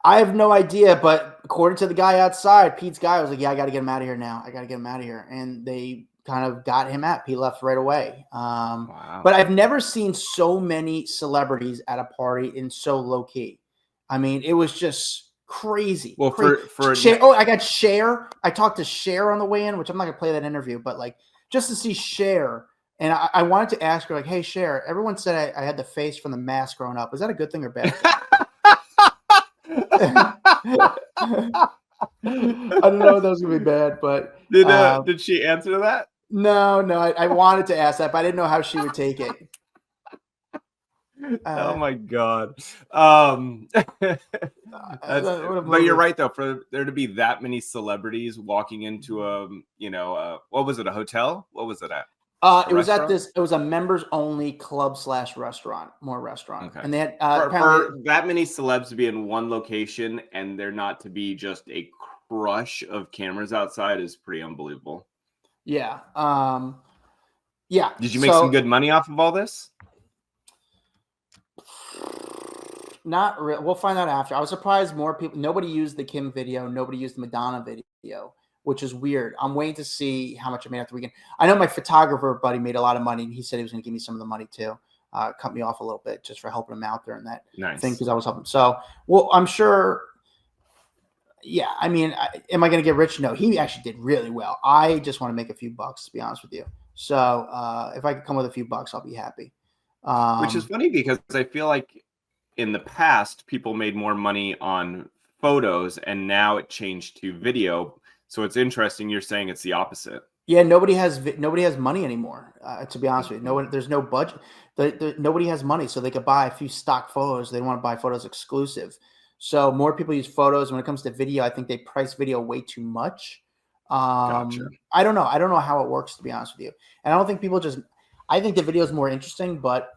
I have no idea, but according to the guy outside, Pete's guy was like, yeah, I got to get him out of here now. I got to get him out of here. And they kind of got him out. Pete left right away. Wow. But I've never seen so many celebrities at a party and so low key. I mean, it was just crazy. Well, crazy. for Cher, I got Cher. I talked to Cher on the way in, which I'm not gonna play that interview, but like just to see Cher And I wanted to ask her, like, hey, Cher, everyone said I had the face from The Mask growing up. Is that a good thing or bad? I don't know if that was going to be bad, but... Did she answer that? No, I wanted to ask that, but I didn't know how she would take it. Oh my God. But you're right though, for there to be that many celebrities walking into what was it, a hotel? What was it at? It was at this. It was a members only club / restaurant, Okay. and they had for that many celebs to be in one location and there not to be just a crush of cameras outside is pretty unbelievable. Yeah. Yeah. Did you make some good money off of all this? Not real. We'll find out after. I was surprised more people. Nobody used the Kim video. Nobody used the Madonna video, which is weird. I'm waiting to see how much I made after the weekend. I know my photographer buddy made a lot of money, and he said he was going to give me some of the money too. Cut me off a little bit just for helping him out there and that thing because I was helping. So, well, I'm sure. Yeah, I mean, am I going to get rich? No, he actually did really well. I just want to make a few bucks, to be honest with you. So, if I could come with a few bucks, I'll be happy. Which is funny because I feel like in the past people made more money on photos, and now it changed to video. So it's interesting. You're saying it's the opposite. Yeah, nobody has money anymore. To be honest with you, there's no budget. Nobody has money, so they could buy a few stock photos. They don't want to buy photos exclusive. So more people use photos. When it comes to video, I think they price video way too much. Gotcha. I don't know. I don't know how it works, to be honest with you. And I don't think people just. I think the video is more interesting, but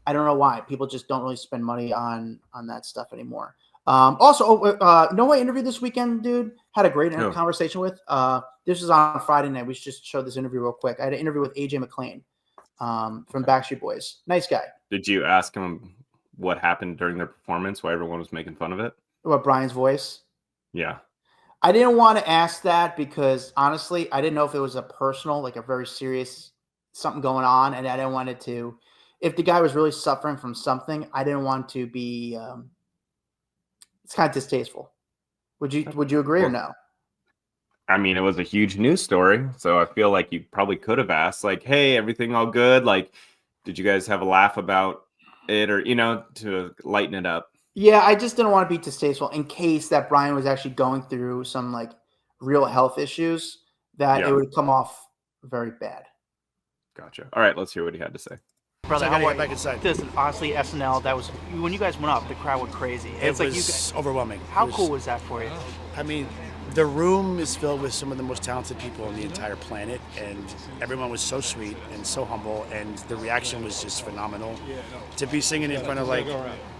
I don't know why people just don't really spend money on that stuff anymore. Also, know who I interviewed this weekend, dude? Had a great conversation with. This was on Friday night. We should just show this interview real quick. I had an interview with AJ McLean from Backstreet Boys. Nice guy. Did you ask him what happened during their performance? Why everyone was making fun of it? What, Brian's voice? Yeah. I didn't want to ask that because honestly, I didn't know if it was a personal, like a very serious something going on, and I didn't want it to. If the guy was really suffering from something, I didn't want to be. It's kind of distasteful. Would you agree or no? I mean, it was a huge news story, so I feel like you probably could have asked, like, "Hey, everything all good? Like, did you guys have a laugh about it, or to lighten it up?" Yeah, I just didn't want to be distasteful in case that Brian was actually going through some like real health issues that it would come off very bad. Gotcha. All right, let's hear what he had to say. Brother, how are you? Listen, honestly, SNL, that was when you guys went up, the crowd went crazy. It was overwhelming. How cool was that for you? I mean, the room is filled with some of the most talented people on the entire planet, and everyone was so sweet and so humble, and the reaction was just phenomenal. To be singing in front of like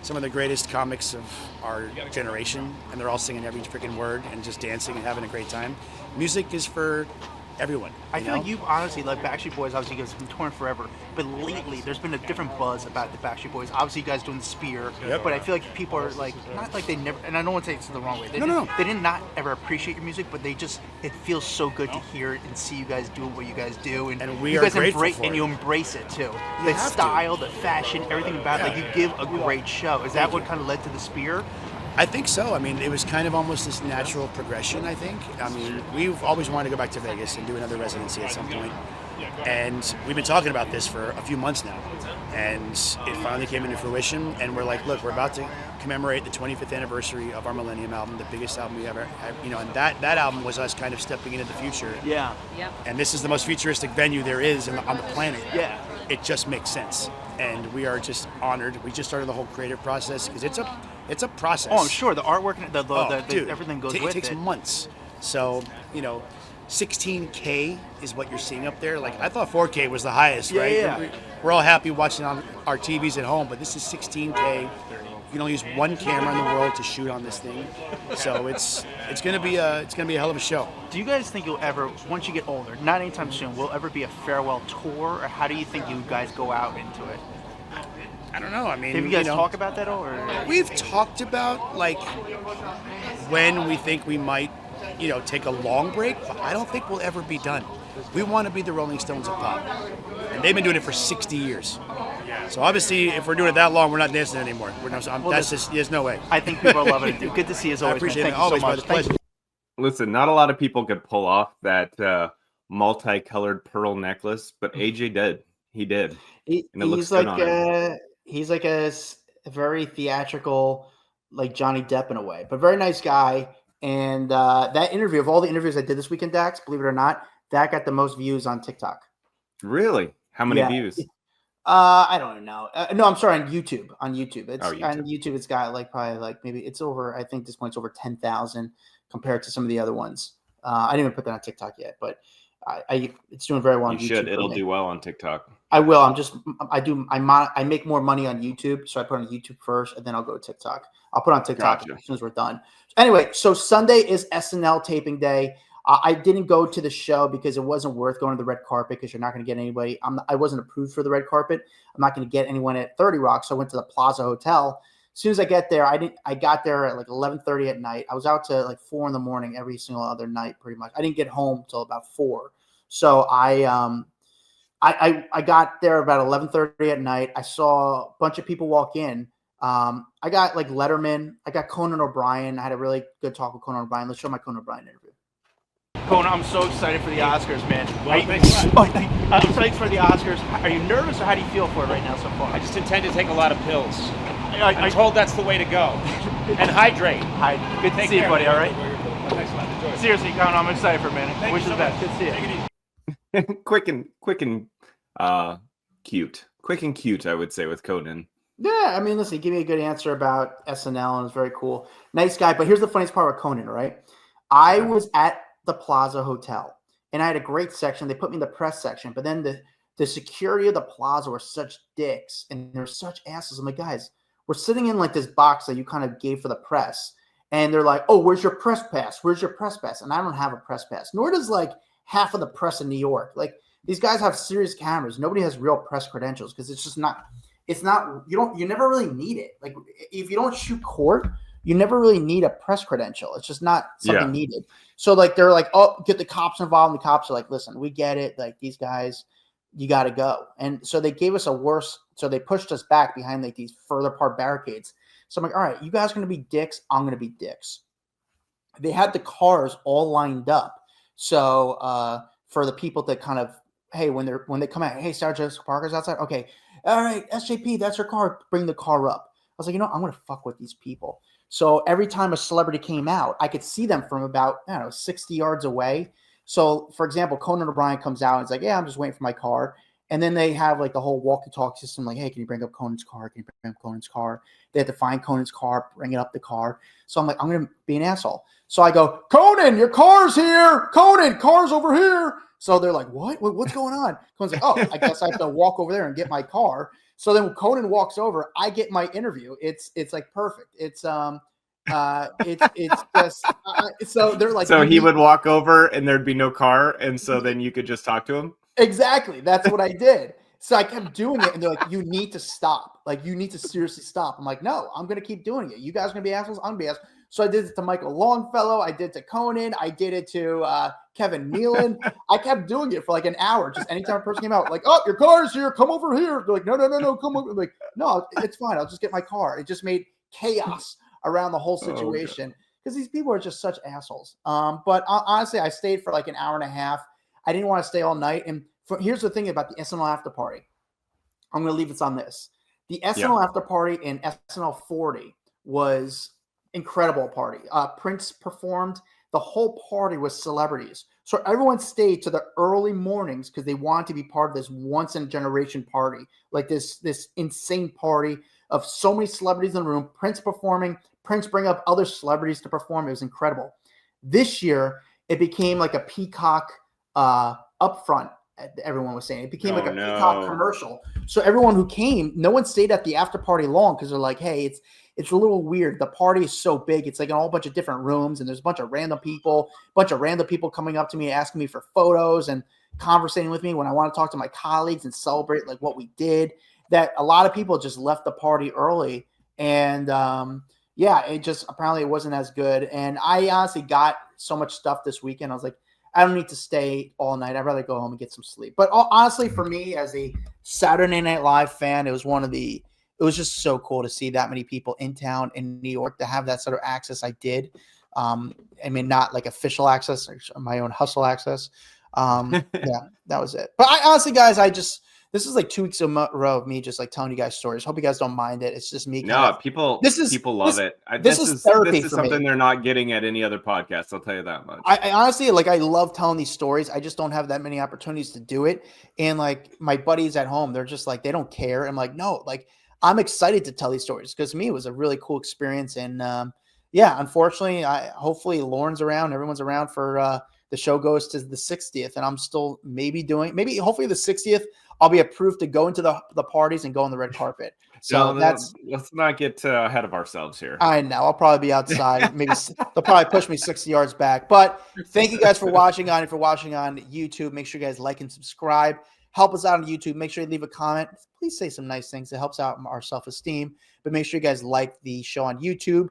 some of the greatest comics of our generation, and they're all singing every freaking word and just dancing and having a great time. Music is for everyone. I feel like you honestly, like Backstreet Boys, obviously you guys have been touring forever, but lately there's been a different buzz about the Backstreet Boys. Obviously you guys doing the Spear, but I feel like people are like, not like they never, and I don't want to say it's the wrong way. They did not ever appreciate your music, but it feels so good to hear it and see you guys doing what you guys do, and we you are guys grateful for and it. you embrace it too. The style, the fashion, everything about it, like you give a great show. Is that what kind of led to the Spear? I think so. I mean, it was kind of almost this natural progression, I think. I mean, we've always wanted to go back to Vegas and do another residency at some point. And we've been talking about this for a few months now. And it finally came into fruition. And we're like, look, we're about to commemorate the 25th anniversary of our Millennium album, the biggest album we ever had. And that album was us kind of stepping into the future. Yeah. And this is the most futuristic venue there is on the planet. Yeah. It just makes sense. And we are just honored. We just started the whole creative process because it's a process. Oh, I'm sure. The artwork, the everything goes with it. It takes months. So, 16K is what you're seeing up there. Like, I thought 4K was the highest, right? Yeah. We're all happy watching on our TVs at home, but this is 16K. You can only use one camera in the world to shoot on this thing. So it's gonna be a hell of a show. Do you guys think you'll ever, once you get older, not anytime soon, will ever be a farewell tour, or how do you think you guys go out into it? I don't know. I mean, have you guys talk about that, or we've talked about like when we think we might, take a long break, but I don't think we'll ever be done. We want to be the Rolling Stones of pop, and they've been doing it for 60 years. So obviously, if we're doing it that long, we're not dancing anymore. There's no way. I think people are loving it. Good to see you as always. I appreciate man. it. Thank you Always, so much. pleasure. Listen, not a lot of people could pull off that multicolored pearl necklace, but AJ did. He did. He, And it looks he's good like on him. he's like a very theatrical, like Johnny Depp in a way, but very nice guy. And that interview, of all the interviews I did this weekend, Dax, believe it or not, that got the most views on TikTok. Really? How many Yeah. views? I don't know. No, I'm sorry, on YouTube. On YouTube, YouTube. On YouTube. It's got like probably like maybe it's over. I think this point's over 10,000 compared to some of the other ones. I didn't even put that on TikTok yet, but it's doing very well on You YouTube. should. It'll do well on TikTok. I will. I make more money on YouTube, so I put on YouTube first, and then I'll go to TikTok. I'll put on TikTok as soon as we're done. Anyway, so Sunday is SNL taping day. I didn't go to the show because it wasn't worth going to the red carpet because you're not going to get anybody. I wasn't approved for the red carpet. I'm not going to get anyone at 30 Rock, so I went to the Plaza Hotel. As soon as I get there, I got there at like 11:30 at night. I was out to like 4 in the morning every single other night, pretty much. I didn't get home till about 4. So I got there about 11:30 at night. I saw a bunch of people walk in. I got like Letterman. I got Conan O'Brien. I had a really good talk with Conan O'Brien. Let's show my Conan O'Brien interview. Conan, I'm so excited for the Oscars, man. Well, Thanks for the Oscars. Are you nervous or how do you feel for it right now so far? I just intend to take a lot of pills. I'm told that's the way to go. And hydrate. Hi. Good to see you, buddy, all right? Thanks a lot. Enjoy. Seriously, Conan, I'm excited for a minute. Wish you the best. Good to see you. Take it easy. quick and cute. Quick and cute, I would say, with Conan. Yeah, I mean, listen, he gave me a good answer about SNL, and it was very cool. Nice guy. But here's the funniest part about Conan, right? I was at the Plaza Hotel, and I had a great section. They put me in the press section, but then the security of the Plaza were such dicks, and they're such asses. I'm like, guys, we're sitting in like this box that you kind of gave for the press, and they're like, oh, where's your press pass? Where's your press pass? And I don't have a press pass, nor does like half of the press in New York. Like these guys have serious cameras. Nobody has real press credentials because it's just not. It's not. You never really need it. Like if you don't shoot court, you never really need a press credential. It's just not something needed. So like they're like, oh, get the cops involved. And the cops are like, listen, we get it. Like these guys, you got to go. And so they gave us a worse. So they pushed us back behind like these further apart barricades. So I'm like, all right, you guys are going to be dicks. I'm going to be dicks. They had the cars all lined up. So for the people that kind of, hey, when they come out, hey, Sarah Jessica Parker's outside. Okay. All right, SJP, that's your car. Bring the car up. I was like, I'm going to fuck with these people. So every time a celebrity came out, I could see them from about, 60 yards away. So, for example, Conan O'Brien comes out and it's like, yeah, I'm just waiting for my car. And then they have like the whole walkie-talkie system, like, hey, can you bring up Conan's car? Can you bring up Conan's car? They have to find Conan's car, bring it up the car. So I'm like, I'm going to be an asshole. So I go, Conan, your car's here. Conan, car's over here. So they're like, what? What's going on? Conan's like, oh, I guess I have to walk over there and get my car. So then when Conan walks over, I get my interview. It's like perfect. It's just so they're like. So he would walk over and there'd be no car, and so then you could just talk to him. Exactly. That's what I did. So I kept doing it, and they're like, you need to stop. Like, you need to seriously stop. I'm like, no, I'm going to keep doing it. You guys are going to be assholes. I'm going to be assholes. So I did it to Michael Longfellow. I did it to Conan. I did it to Kevin Nealon. I kept doing it for like an hour. Just anytime a person came out, like, oh, your car's here. Come over here. They're like, no, come over. I'm like, no, it's fine. I'll just get my car. It just made chaos around the whole situation because these people are just such assholes. But honestly, I stayed for like an hour and a half. I didn't want to stay all night. And here's the thing about the SNL after party. I'm going to leave this on this. The SNL after party in SNL 40 was incredible party. Prince performed. The whole party was celebrities. So everyone stayed to the early mornings because they wanted to be part of this once in a generation party, like this insane party of so many celebrities in the room. Prince performing. Prince bring up other celebrities to perform. It was incredible. This year, it became like a Peacock upfront. Everyone was saying it became like a Peacock commercial. So everyone who came, no one stayed at the after party long because they're like, hey, it's a little weird. The party is so big. It's like in a whole bunch of different rooms, and there's a bunch of random people coming up to me, asking me for photos and conversating with me when I want to talk to my colleagues and celebrate like what we did. That a lot of people just left the party early, and it just apparently it wasn't as good. And I honestly got so much stuff this weekend. I was like, I don't need to stay all night. I'd rather go home and get some sleep. But honestly, for me as a Saturday Night Live fan, it was just so cool to see that many people in town in New York to have that sort of access I did. I mean, not like official access, my own hustle access. That was it. But I honestly, guys, This is like 2 weeks in a row of me just like telling you guys stories. Hope you guys don't mind it. It's just me. No, people love it. This is therapy This is for something me. they're not getting at any other podcast. I'll tell you that much. I honestly, like, I love telling these stories. I just don't have that many opportunities to do it. And like my buddies at home, they're just like, they don't care. I'm like, no, like I'm excited to tell these stories because to me, it was a really cool experience. And yeah, unfortunately, hopefully Lorne's around. Everyone's around for the show goes to the 60th, and I'm still hopefully the 60th, I'll be approved to go into the parties and go on the red carpet. So let's not get ahead of ourselves here. I know. I'll probably be outside. Maybe they'll probably push me 60 yards back. But thank you guys for watching on. If you're watching on YouTube, make sure you guys like and subscribe. Help us out on YouTube. Make sure you leave a comment. Please say some nice things. It helps out our self-esteem. But make sure you guys like the show on YouTube.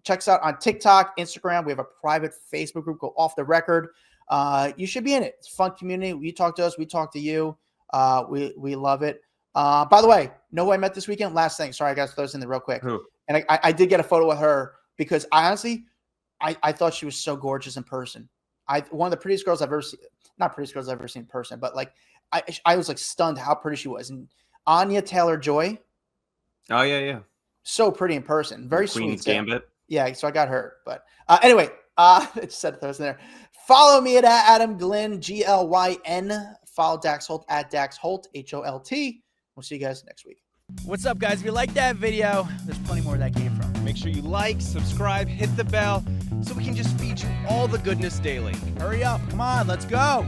Check us out on TikTok, Instagram. We have a private Facebook group called Off the Record. You should be in it. It's a fun community. You talk to us. We talk to you. We love it. By the way, know who I met this weekend? Last thing. Sorry, I got to throw this in there real quick. Who? And I did get a photo with her because I thought she was so gorgeous in person. One of the prettiest girls I've ever seen. Not prettiest girls I've ever seen in person, but like I was like stunned how pretty she was. And Anya Taylor-Joy. Oh yeah. So pretty in person. Very Queen's sweet. Gambit. Yeah, so I got her. But anyway, I just said those in there. Follow me at Adam Glyn, Glyn. Follow Dax Holt at Dax Holt, Holt. We'll see you guys next week. What's up, guys? If you like that video, there's plenty more where that came from. Make sure you like, subscribe, hit the bell so we can just feed you all the goodness daily. Hurry up. Come on, let's go.